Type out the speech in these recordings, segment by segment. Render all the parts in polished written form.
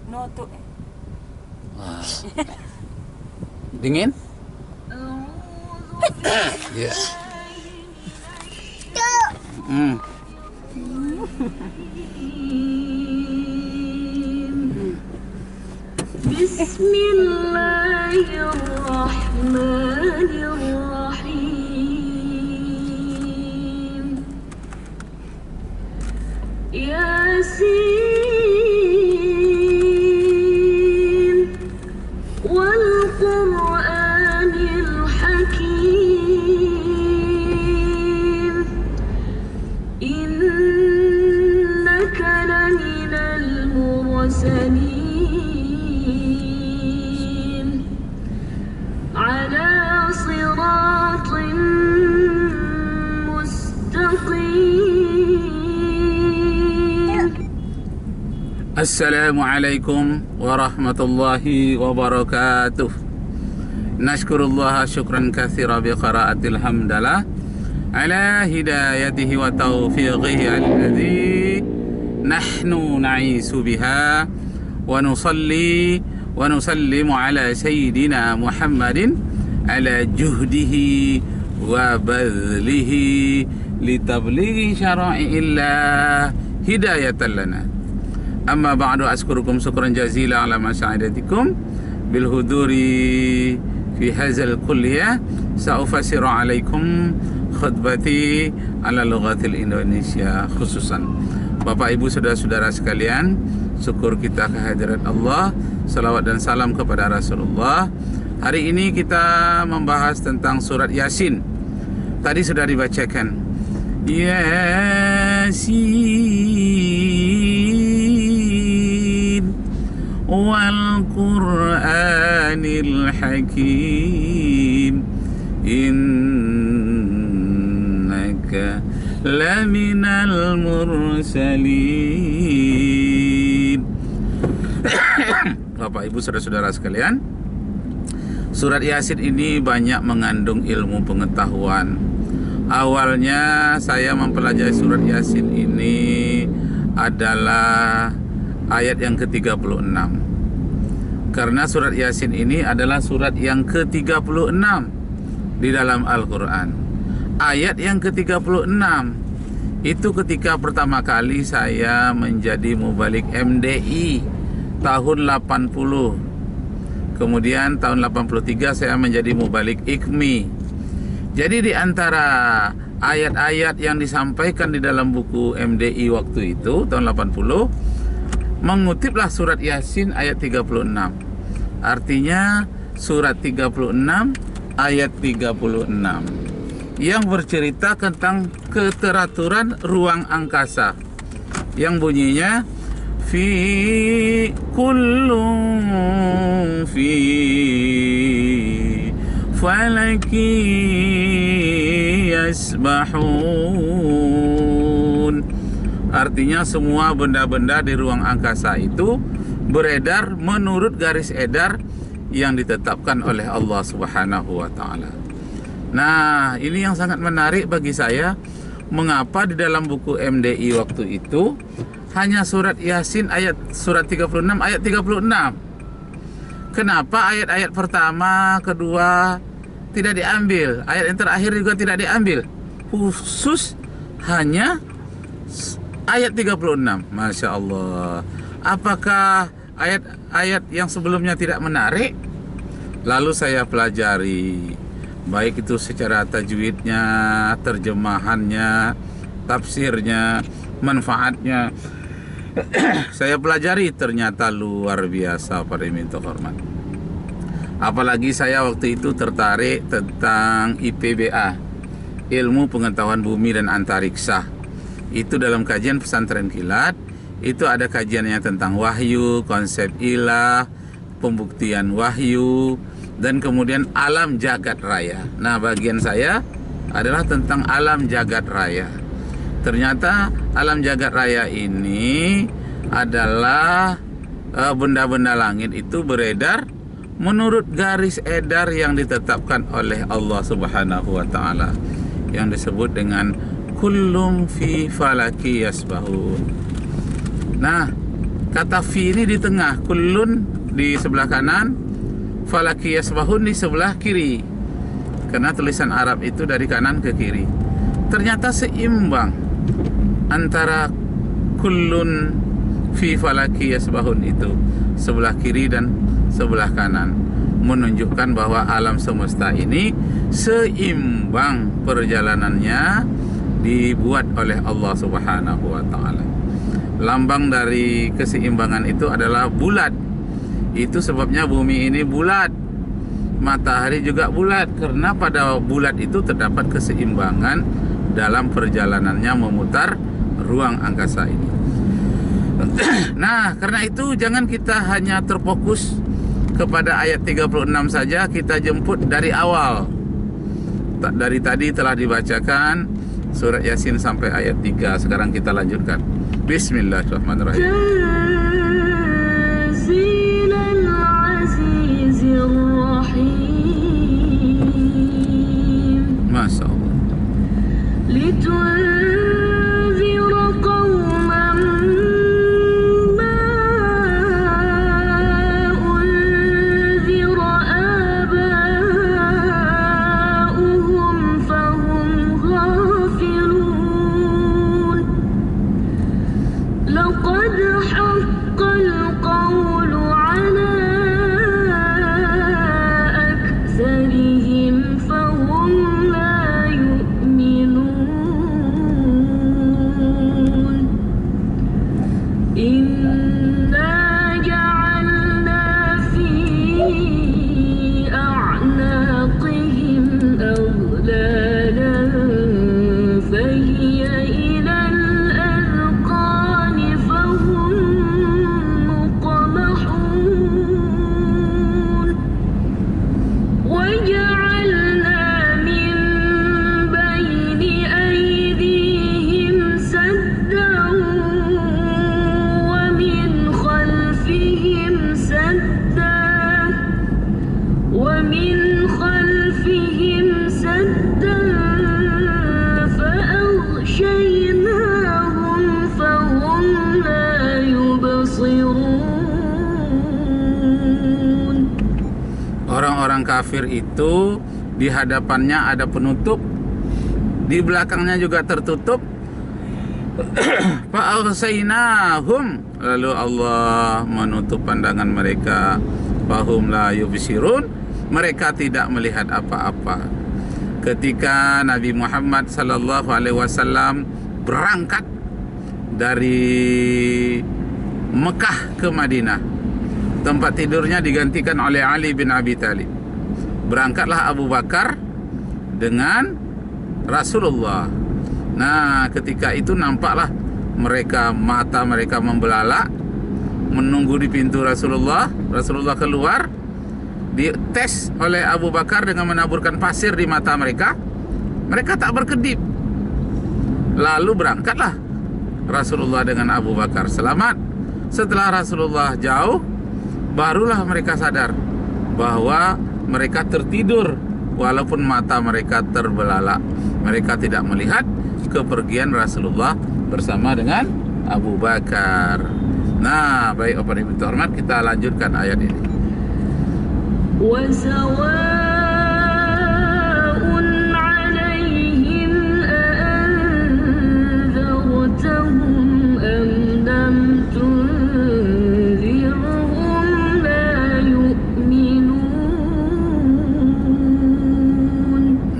Noto. Wah. Dingin? Ya. Hmm. Bismillahirrahmanirrahim. Yasin wal Qur'anil Hakim. Innaka laminal mursalin ala siratin mustaqim. Assalamualaikum warahmatullahi wabarakatuh. Nashkurullah syukran katsira bi qiraatil hamdalah ala hidayatihi wa taufiqihi alladhi nahnu na'isu biha wa nusalli wa nusallimu ala sayyidina Muhammadin ala juhdihi wa badlihi litablighi syara'i'illah hidayatan lana. Amma ba'du, askurukum syukran jazila ala masa'idatikum bil huduri fi hazal kulliyah. Sa'ufasiru alaikum khutbati ala lughatil Indonesia khususan. Bapak Ibu saudara-saudara sekalian, syukur kita kehadirat Allah, salawat dan salam kepada Rasulullah. Hari ini kita membahas tentang surat Yasin. Tadi sudah dibacakan Yasin wal Qur'anil Hakim innaka laminal mursalin. Bapak Ibu saudara-saudara sekalian, surat Yasin ini banyak mengandung ilmu pengetahuan. Awalnya saya mempelajari surat Yasin ini adalah ayat yang ke-36. Karena surat Yasin ini adalah surat yang ke-36 di dalam Al-Quran. Ayat yang ke-36 itu ketika pertama kali saya menjadi mubalik MDI tahun 80. Kemudian tahun 83 saya menjadi mubalik IKMI. Jadi di antara ayat-ayat yang disampaikan di dalam buku MDI waktu itu tahun 80, mengutiplah surat Yasin ayat 36. Artinya surat 36 ayat 36 yang bercerita tentang keteraturan ruang angkasa, yang bunyinya fi kullun fi falaki yasbahun. Artinya semua benda-benda di ruang angkasa itu beredar menurut garis edar yang ditetapkan oleh Allah Subhanahu wa taala. Nah, ini yang sangat menarik bagi saya. Mengapa di dalam buku MDI waktu itu hanya surat Yasin ayat surat 36 ayat 36? Kenapa ayat-ayat pertama, kedua tidak diambil? Ayat yang terakhir juga tidak diambil. Khusus hanya ayat 36. Masya Allah. Apakah ayat-ayat yang sebelumnya tidak menarik? Lalu saya pelajari, baik itu secara tajwidnya, terjemahannya, tafsirnya, manfaatnya. Saya pelajari, ternyata luar biasa para imin terhormat. Apalagi saya waktu itu tertarik tentang IPBA, ilmu pengetahuan bumi dan antariksa. Itu dalam kajian pesantren kilat, itu ada kajiannya tentang wahyu, konsep ilah, pembuktian wahyu, dan kemudian alam jagat raya. Nah, bagian saya adalah tentang alam jagat raya. Ternyata alam jagat raya ini adalah benda-benda langit itu beredar menurut garis edar yang ditetapkan oleh Allah Subhanahu wa taala, yang disebut dengan kullum fi falaki yasbahun. Nah, Kata fi ini di tengah, kullun di sebelah kanan, falaki yasbahun di sebelah kiri. Karena tulisan Arab itu dari kanan ke kiri. Ternyata seimbang antara kullun fi falaki yasbahun itu, sebelah kiri dan sebelah kanan, menunjukkan bahwa alam semesta ini seimbang perjalanannya dibuat oleh Allah Subhanahu wa taala. Lambang dari keseimbangan itu adalah bulat. Itu sebabnya bumi ini bulat, matahari juga bulat, karena pada bulat itu terdapat keseimbangan dalam perjalanannya memutar ruang angkasa ini. Nah, karena itu jangan kita hanya terfokus kepada ayat 36 saja, kita jemput dari awal. Dari tadi telah dibacakan surat Yasin sampai ayat 3. Sekarang kita lanjutkan. Bismillahirrahmanirrahim. Tanzilal Azizir Rahim. Masya Allah. Litunzira qauman ma unzira aba'uhum fahum ghafilun. Laqad haqqal qawlu ala aktharihim fahum la yu'minun. Inna ja'alna fi a'naqihim aghlalan fahiya ilal adqani fahum muqmahun. وجعلنا من بين أيديهم سدا ومن خلفهم سدا فأغشيناهم فهم لا يبصرون. Orang-orang kafir itu di hadapannya ada penutup, di belakangnya juga tertutup. Fa'agsaynahum, lalu Allah menutup pandangan mereka. Fahum la yubsirun, mereka tidak melihat apa-apa. Ketika Nabi Muhammad sallallahu alaihi wasallam berangkat dari Mekah ke Madinah, tempat tidurnya digantikan oleh Ali bin Abi Thalib. Berangkatlah Abu Bakar dengan Rasulullah. Nah, ketika itu nampaklah mata mereka membelalak, menunggu di pintu Rasulullah. Rasulullah keluar, dites oleh Abu Bakar dengan menaburkan pasir di mata mereka. Mereka tak berkedip. Lalu berangkatlah Rasulullah dengan Abu Bakar selamat. Setelah Rasulullah jauh, barulah mereka sadar bahwa mereka tertidur walaupun mata mereka terbelalak. Mereka tidak melihat kepergian Rasulullah bersama dengan Abu Bakar. Nah, baik Bapak Ibu terhormat, kita lanjutkan ayat ini. وسواء عليهم أأنذرتهم أم لم تنذرهم لا يؤمنون.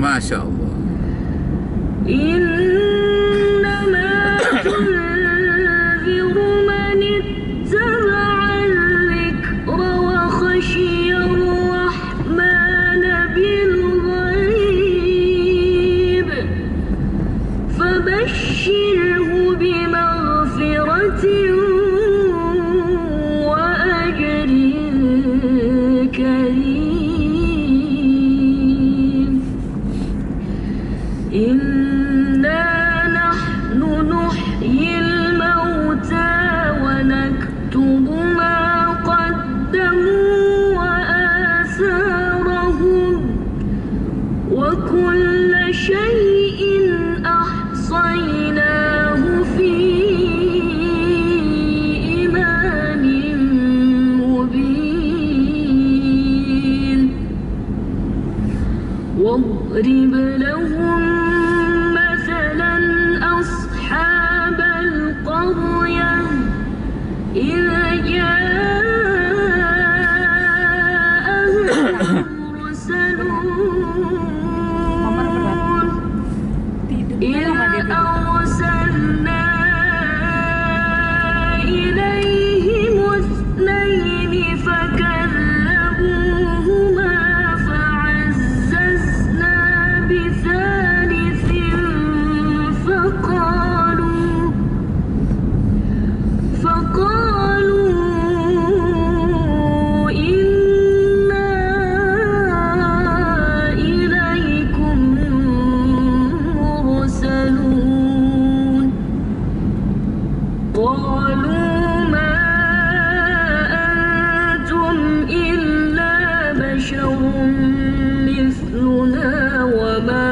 Masya Allah. إنما تنذر من اتبع الذكر وخشي الرحمن واضرب لهم مثلا أصحاب القرية إذ جاءها المرسلون إذ أرسلنا إليهم اثنين فكذبوهما فعززنا بثالث فقالوا إنا إليكم مرسلون قالوا ما أنتم إلا بشر مثلنا وما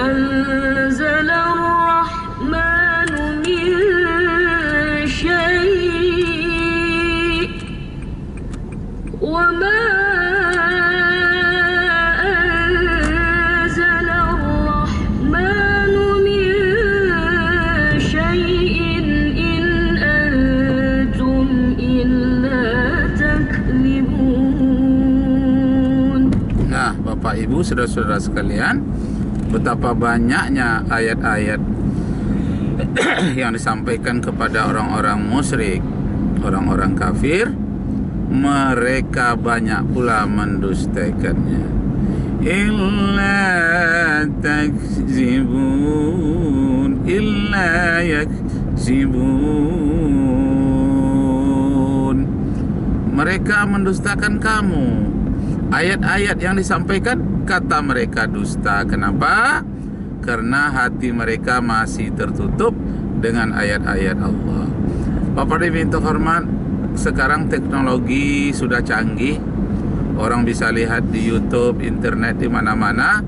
أنزل الرحمن من شيء وما أنزل الرحمن من شيء إن أنتم إلا تكذبون. Nah, Bapak Ibu, saudara-saudara sekalian, betapa banyaknya ayat-ayat yang disampaikan kepada orang-orang musyrik, orang-orang kafir. Mereka banyak pula mendustakannya. Illa takzibun, illa yakzibun. Mereka mendustakan kamu. Ayat-ayat yang disampaikan, kata mereka dusta. Kenapa? Karena hati mereka masih tertutup dengan ayat-ayat Allah. Bapak Ibu yang terhormat, sekarang teknologi sudah canggih. Orang bisa lihat di YouTube, internet, di mana-mana.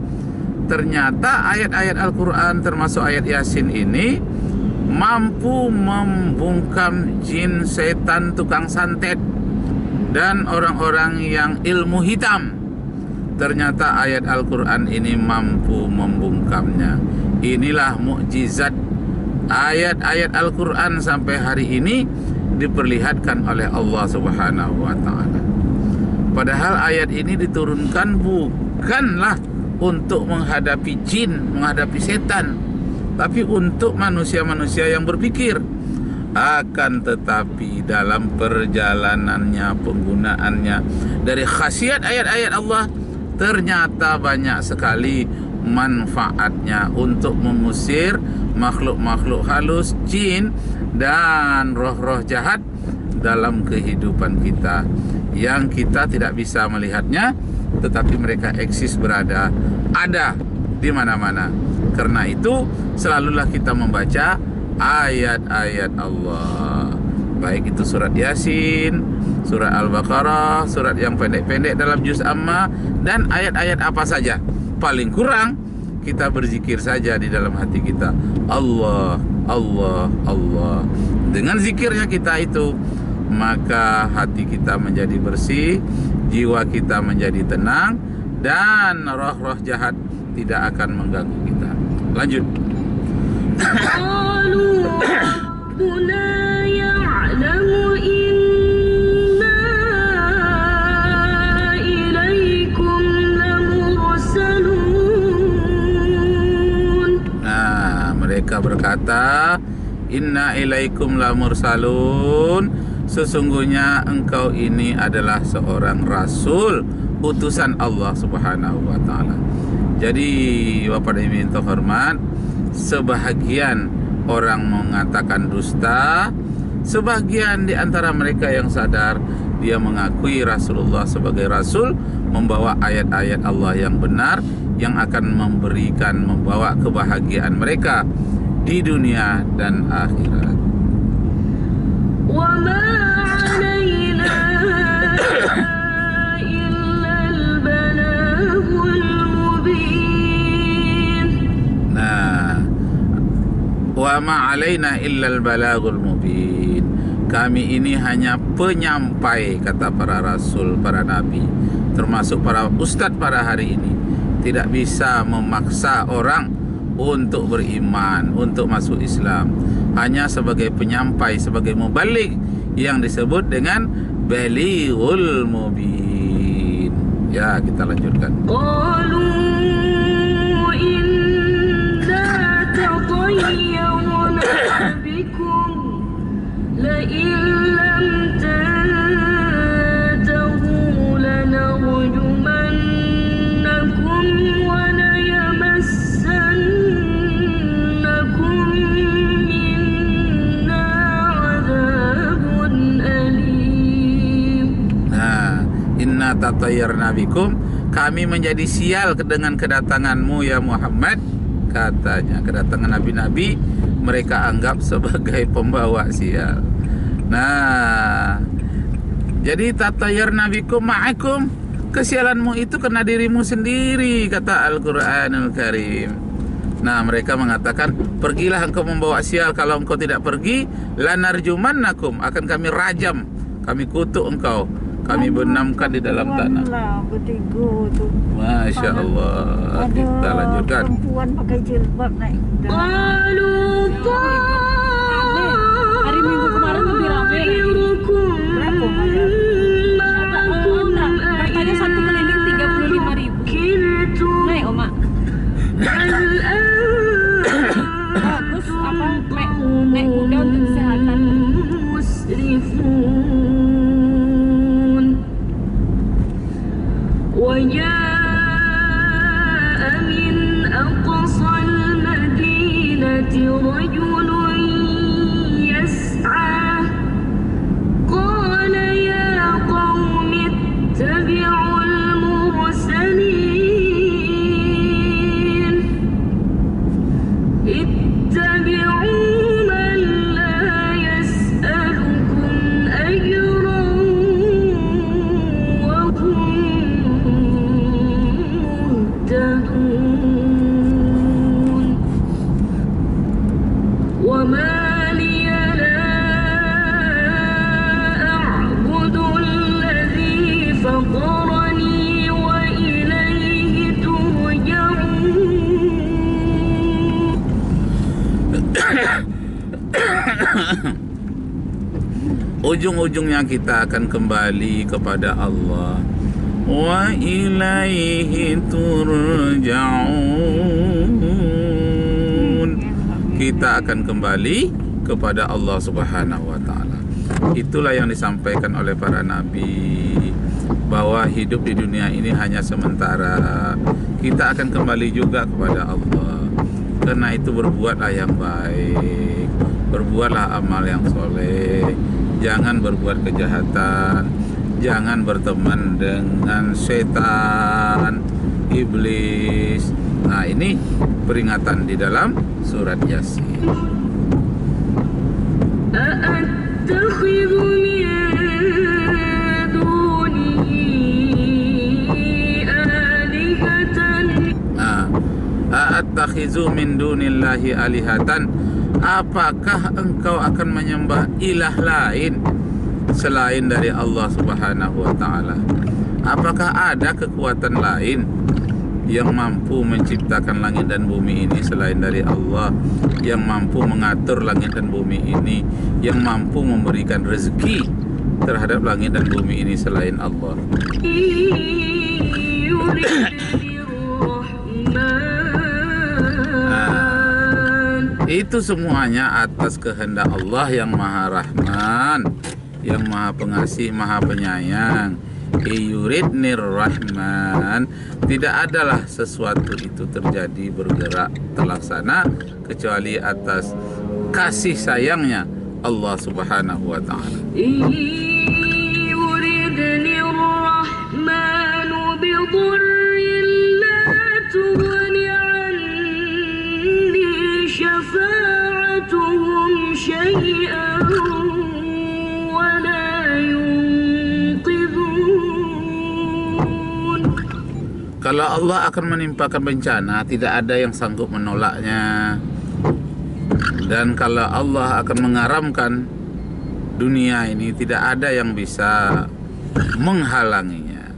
Ternyata ayat-ayat Al-Quran termasuk ayat Yasin ini mampu membungkam jin, setan, tukang santet, dan orang-orang yang ilmu hitam. Ternyata ayat Al-Quran ini mampu membungkamnya. Inilah mukjizat ayat-ayat Al-Quran sampai hari ini diperlihatkan oleh Allah Subhanahu wa Ta'ala. Padahal ayat ini diturunkan bukanlah untuk menghadapi jin, menghadapi setan, tapi untuk manusia-manusia yang berpikir. Akan tetapi dalam perjalanannya, penggunaannya, dari khasiat ayat-ayat Allah, ternyata banyak sekali manfaatnya untuk mengusir makhluk-makhluk halus, jin, dan roh-roh jahat dalam kehidupan kita, yang kita tidak bisa melihatnya, tetapi mereka eksis, berada, ada di mana-mana. Karena itu selalulah kita membaca ayat-ayat Allah, baik itu surat Yasin, surat Al-Baqarah, surat yang pendek-pendek dalam juz Amma, dan ayat-ayat apa saja. Paling kurang kita berzikir saja di dalam hati kita, Allah, Allah, Allah. Dengan zikirnya kita itu, maka hati kita menjadi bersih, jiwa kita menjadi tenang, dan roh-roh jahat tidak akan mengganggu kita. Lanjut. قالوا ربنا يعلم إنا إليكم لمرسلون. Nah, mereka berkata, Inna ilaikum lamursalun, sesungguhnya engkau ini adalah seorang rasul, utusan Allah Subhanahu wa Ta'ala. Jadi Bapak dan Ibu yang terhormat, sebahagian orang mengatakan dusta, sebagian di antara mereka yang sadar, dia mengakui Rasulullah sebagai rasul, membawa ayat-ayat Allah yang benar, yang akan membawa kebahagiaan mereka di dunia dan akhirat. وما علينا إلا البلاغ المبين. Nah, wa ma alaina illal balagul mubin. Kami ini hanya penyampai, kata para rasul, para nabi, termasuk para ustadz pada hari ini. tidak bisa memaksa orang untuk beriman, untuk masuk Islam. Hanya sebagai penyampai, sebagai mubaligh yang disebut dengan balighul mubin. Ya, kita lanjutkan. قالوا إنا تطيرنا بكم لئن لم تنتهوا لنرجمنكم وليمسنكم منا عذاب أليم. Nah, inna tatayyarna bikum, kami menjadi sial dengan kedatanganmu ya Muhammad. Katanya kedatangan nabi-nabi mereka anggap sebagai pembawa sial. Nah, jadi tatayyarna bikum ma'akum, kesialanmu itu kena dirimu sendiri, kata Al-Quranul Karim. Nah, mereka mengatakan, pergilah engkau membawa sial, kalau engkau tidak pergi, lanarjumannakum, akan kami rajam, kami kutuk engkau, kami benamkan di dalam tanah. Lah, bertiga tu. Masya Allah. Kita lanjutkan. Perempuan pakai jilbab naik kuda. قالوا Hari Minggu kemarin lebih ramai lagi. طائركم معكم Katanya satu keliling 35.000. أكلتم Naik, Oma. بل Bagus apa naik kuda untuk kesehatan. مسرفون وجاء من أقصى المدينة رجل يسعى قال يا قوم اتبعوا المرسلين اتبعوا من لا يسألكم أجرا وهم مهتدون وما لي لا أعبد الذي فطرني وإليه ترجعون. Ujung-ujungnya kita akan kembali kepada Allah. Wa ilaihi turja'un. Kita akan kembali kepada Allah Subhanahu wa taala. Itulah yang disampaikan oleh para nabi, bahwa hidup di dunia ini hanya sementara. Kita akan kembali juga kepada Allah. Karena itu berbuatlah yang baik, berbuatlah amal yang soleh, jangan berbuat kejahatan, jangan berteman dengan setan, iblis. Nah, ini peringatan di dalam surat Yasin. أأتخذ من دونه آلهة Nah, a'attakhizu min dunillahi alihatan, apakah engkau akan menyembah ilah lain selain dari Allah Subhanahu wa taala? Apakah ada kekuatan lain yang mampu menciptakan langit dan bumi ini selain dari Allah, yang mampu mengatur langit dan bumi ini, yang mampu memberikan rezeki terhadap langit dan bumi ini selain Allah? Itu semuanya atas kehendak Allah yang Maha Rahman, yang Maha Pengasih, Maha Penyayang. Yuridnir Rahman, tidak adalah sesuatu itu terjadi, bergerak, terlaksana kecuali atas kasih sayangnya Allah Subhanahu wa taala. يردني الرحمن بضر لا تغن عني شفاعتهم شيئا ولا ينقذون. Kalau Allah akan menimpakan bencana, tidak ada yang sanggup menolaknya. Dan kalau Allah akan mengaramkan dunia ini, tidak ada yang bisa menghalanginya.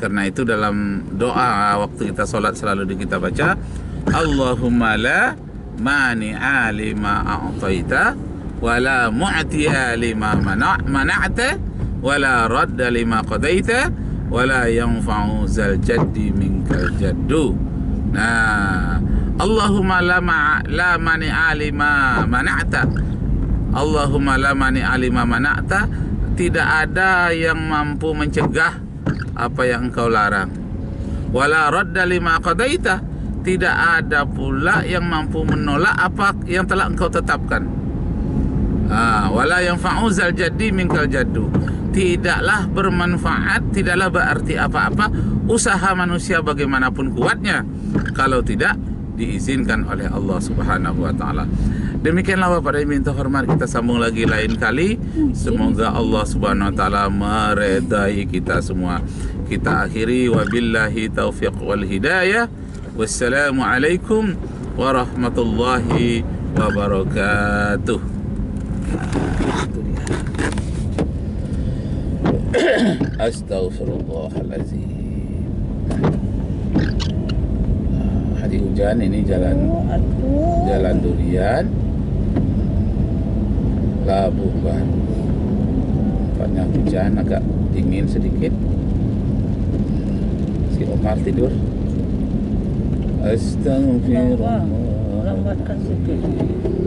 Karena itu dalam doa waktu kita sholat selalu kita baca, Allahumma la mani'a lima a'taita wa la mu'tiya lima mana'ta wa la radda lima qadaita wa la yanfa'u zal jaddi minkal jaddu. Nah, Allahumma la mani'a lima mana'ta. Allahumma la mani'a lima mana'ta. Tidak ada yang mampu mencegah apa yang engkau larang. Wala radda lima qadaita. Tidak ada pula yang mampu menolak apa yang telah engkau tetapkan. Wala yanfa'u zal jaddi minkal jaddu. Tidaklah bermanfaat, tidaklah berarti apa-apa usaha manusia bagaimanapun kuatnya kalau tidak diizinkan oleh Allah Subhanahu wa taala. Demikianlah Bapak dan Ibu yang terhormat, kita sambung lagi lain kali. Semoga Allah Subhanahu wa taala meredai kita semua. Kita akhiri wabillahi taufiq wal hidayah. Wassalamualaikum warahmatullahi wabarakatuh. Astaghfirullahaladzim. Hari hujan ini jalan durian Labuhan. Tempatnya hujan, agak dingin sedikit. Si Omar tidur. Astaghfirullah. Lambatkan sedikit.